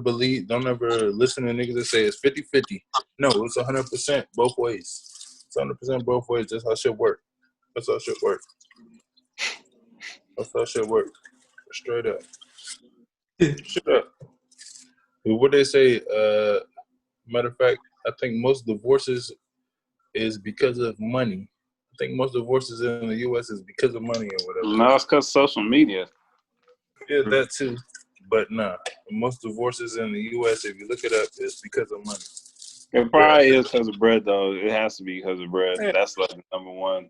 believe. Don't ever listen to niggas that say it's 50-50. No, it's 100% both ways. It's 100% both ways. That's how shit work. That's how shit work. That's how shit work. Straight up. Shut up. What they say? Matter of fact, I think most divorces is because of money. I think most divorces in the U.S. is because of money or whatever. No, it's because of social media. Yeah, that too. But nah, most divorces in the U.S., if you look it up, is because of money. It probably is because of bread, though. It has to be because of bread. Yeah. That's like number one.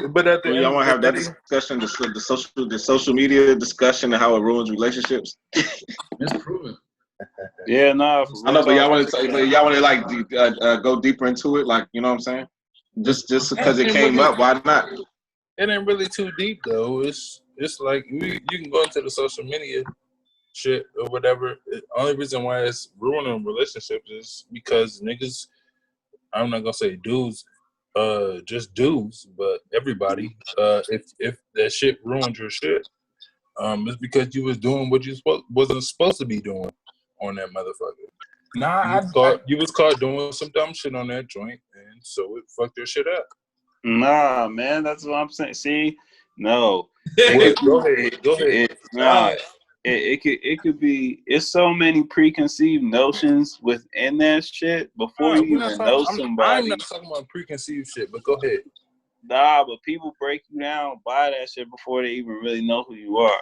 But at the end, y'all want to have that discussion, the social media discussion and how it ruins relationships. It's proven. Yeah, no. I know, but y'all want to like go deeper into it, like, you know what I'm saying? Just because it came up, why not? It ain't really too deep though. It's like you can go into the social media shit or whatever. The only reason why it's ruining relationships is because niggas. I'm not gonna say dudes, just dudes, but everybody. If that shit ruined your shit, it's because you was doing what you wasn't supposed to be doing on that motherfucker. Nah, you was caught doing some dumb shit on that joint, and so it fucked your shit up. Nah, man, that's what I'm saying. See, no. Go ahead. It could be. It's so many preconceived notions within that shit before you even know somebody. I'm not talking about preconceived shit, but go ahead. Nah, but people break you down by that shit before they even really know who you are.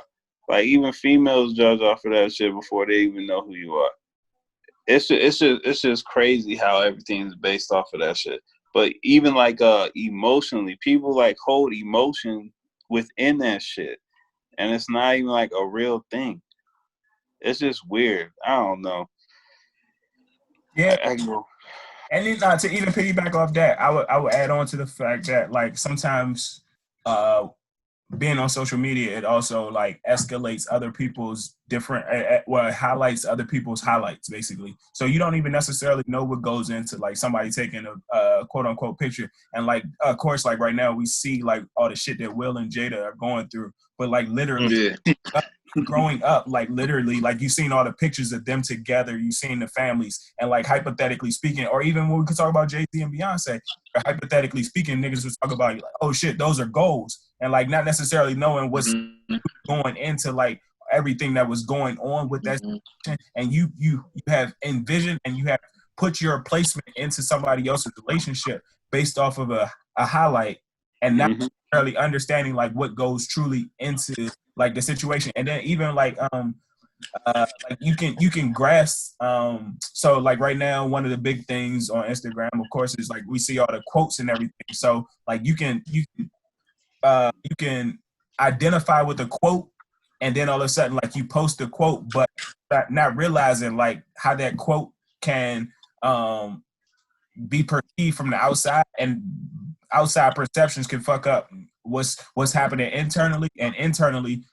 Like, even females judge off of that shit before they even know who you are. It's just crazy how everything's based off of that shit. But even like emotionally, people like hold emotion within that shit, and it's not even like a real thing. It's just weird. I don't know. Yeah. And then, to even piggyback off that, I would add on to the fact that, like, sometimes being on social media, it also like escalates other people's different, it highlights other people's highlights, basically. So you don't even necessarily know what goes into like somebody taking a quote unquote picture. And like, of course, like right now we see like all the shit that Will and Jada are going through, but like literally growing up, like literally, like you've seen all the pictures of them together, you've seen the families, and like hypothetically speaking, or even when we could talk about Jay-Z and Beyonce, hypothetically speaking, niggas would talk about like, oh shit, those are goals, and like not necessarily knowing what's going into like everything that was going on with that and you have envisioned and you have put your placement into somebody else's relationship based off of a highlight and not necessarily understanding like what goes truly into like the situation. And then even like like you can grasp so like right now one of the big things on Instagram, of course, is like we see all the quotes and everything. So like you can identify with a quote, and then all of a sudden like you post a quote, but not realizing like how that quote can be perceived from the outside, and outside perceptions can fuck up what's happening internally, and internally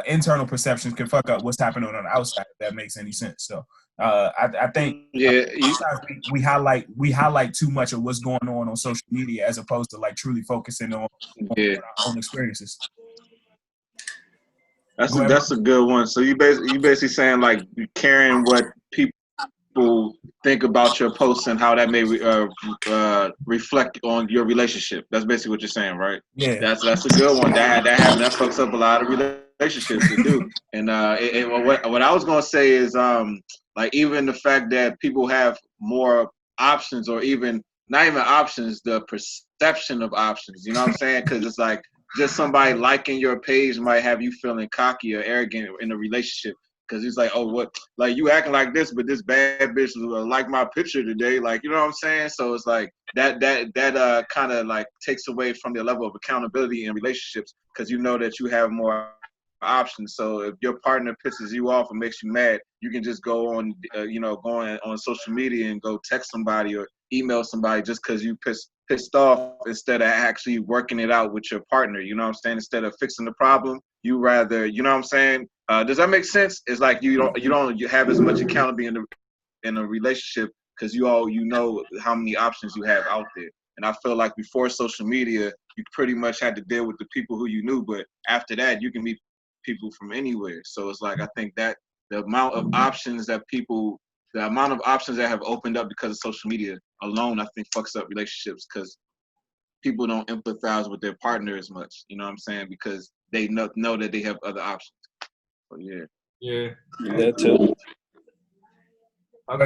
internal perceptions can fuck up what's happening on the outside, if that makes any sense. So I think we highlight too much of what's going on social media as opposed to like truly focusing on our own experiences. That's a good one. So you basically saying like caring what people think about your posts and how that may reflect on your relationship. That's basically what you're saying, right? Yeah. That's a good one. That fucks up a lot of relationships to do. And what I was gonna say is like even the fact that people have more options, or even not even options, the perception of options. You know what I'm saying? Because it's like just somebody liking your page might have you feeling cocky or arrogant in a relationship. Because he's like, oh, what? Like, you acting like this, but this bad bitch like my picture today. Like, you know what I'm saying? So it's like that kind of like takes away from the level of accountability in relationships, because you know that you have more options. So if your partner pisses you off and makes you mad, you can just go on, going on social media and go text somebody or email somebody just because you pissed off, instead of actually working it out with your partner. You know what I'm saying? Instead of fixing the problem, you rather, you know what I'm saying? Does that make sense? It's like you don't have as much accountability in a relationship, because you know how many options you have out there. And I feel like before social media, you pretty much had to deal with the people who you knew, but after that, you can meet people from anywhere. So it's like I think that the amount of options that have opened up because of social media alone, I think fucks up relationships because people don't empathize with their partner as much. You know what I'm saying? Because they know that they have other options. So yeah. Yeah. That too. I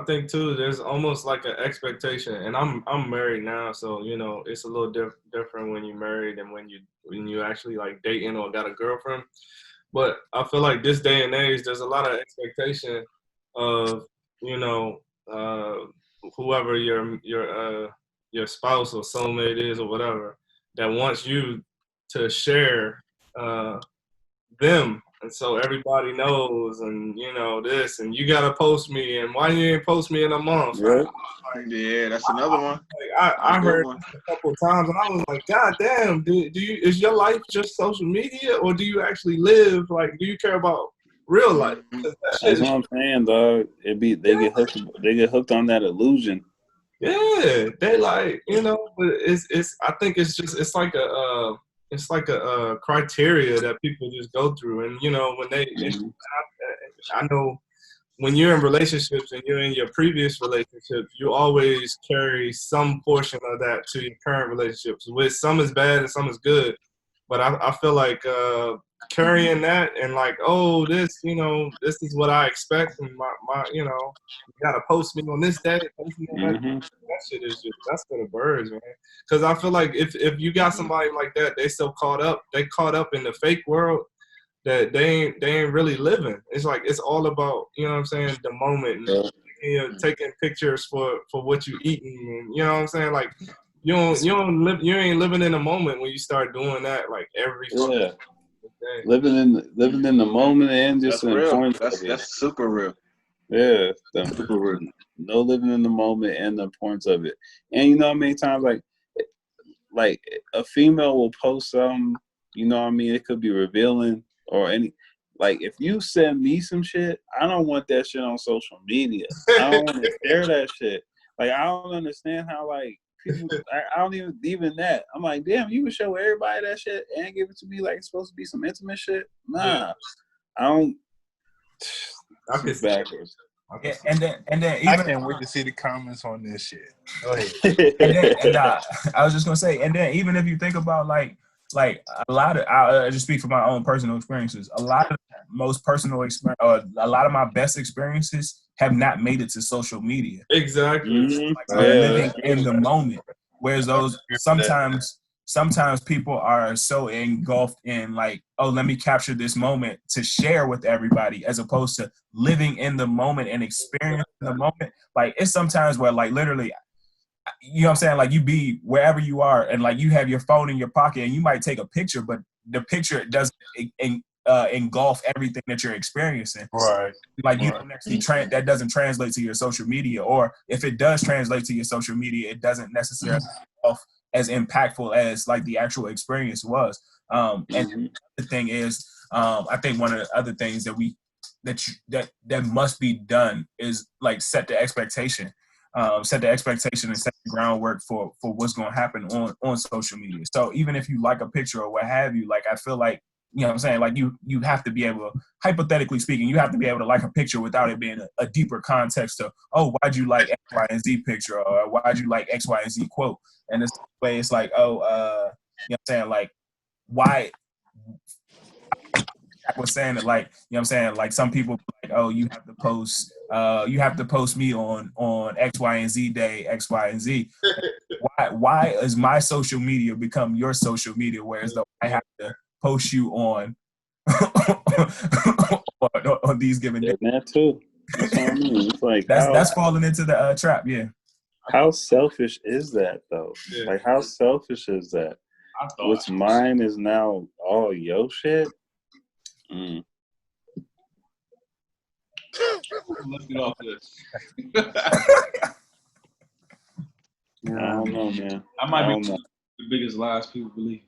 think too. There's almost like an expectation, and I'm married now, so you know it's a little different when you're married and when you actually like dating or got a girlfriend. But I feel like this day and age, there's a lot of expectation of you know whoever your spouse or soulmate is or whatever that wants you to share them. And so everybody knows, and you know this, and you gotta post me, and why you ain't post me in a month? Yeah. Yeah, that's another one. I heard a couple of times, and I was like, God damn, do you is your life just social media, or do you actually live? Like, do you care about real life? That's what I'm saying, dog. They get hooked on that illusion. Yeah, they like but it's I think it's like a criteria that people just go through, and when they I know when you're in relationships and you're in your previous relationships, you always carry some portion of that to your current relationships. With some is bad and some is good, but I feel like carrying that and like, oh, this is what I expect, and my you gotta post me on this day, post me on that shit is that's for the birds, man. Because I feel like if you got somebody like that, they caught up in the fake world that they ain't really living. It's like it's all about the moment, and taking pictures for what you eating, and you know what I'm saying, like you ain't living in the moment when you start doing that like every fucking day. Living in the moment and just that's real. That's super real. Yeah, super real. No living in the moment and the importance of it. And you know how many times like a female will post something, it could be revealing or like if you send me some shit, I don't want that shit on social media. I don't want to share that shit. Like I don't understand how like people I don't even that. I'm like, damn, you would show everybody that shit and give it to me like it's supposed to be some intimate shit? Nah. I don't. It's backwards. Yeah, and then even I can't wait to see the comments on this shit. Go ahead. and I was just gonna say, and then even if you think about like a lot of, I just speak from my own personal experiences. A lot of most personal experience, or a lot of my best experiences have not made it to social media. Exactly. Like, living in the moment. Whereas those sometimes people are so engulfed in like, oh, let me capture this moment to share with everybody, as opposed to living in the moment and experiencing the moment. Like it's sometimes where like literally, you know what I'm saying? Like you be wherever you are and like you have your phone in your pocket and you might take a picture, but the picture doesn't engulf everything that you're experiencing. Right. Like you don't actually that doesn't translate to your social media, or if it does translate to your social media, it doesn't necessarily as impactful as like the actual experience was. And the thing is, I think one of the other things that must be done is like set the expectation and set the groundwork for what's going to happen on social media. So even if you like a picture or what have you, like I feel like, you know what I'm saying, like you have to be able to, hypothetically speaking, you have to be able to like a picture without it being a deeper context of, oh, why'd you like X, Y, and Z picture, or why'd you like X, Y, and Z quote. And this way it's like, oh, you know what I'm saying, like why I was saying that, like, you know what I'm saying, like some people like, oh, you have to post me on X, Y, and Z day, X, Y, and Z. Why is my social media become your social media, whereas though I have to post you on these given days? That too. That's what I mean. It's like that's falling into the trap. Yeah. How selfish is that though? Yeah. Like how selfish is that? What's mine is now all your shit. Let's get off this. I don't know, man. I might be the biggest lies people believe.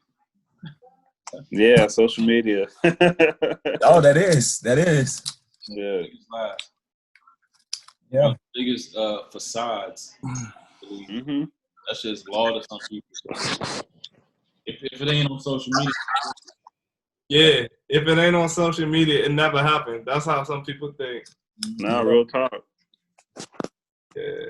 Yeah, social media. Oh, that is. Yeah. Lies. Yeah. Biggest facades. Mm-hmm. That's just law to some people. If it ain't on social media. Yeah. if it ain't on social media, it never happened. That's how some people think. No, real talk. Yeah.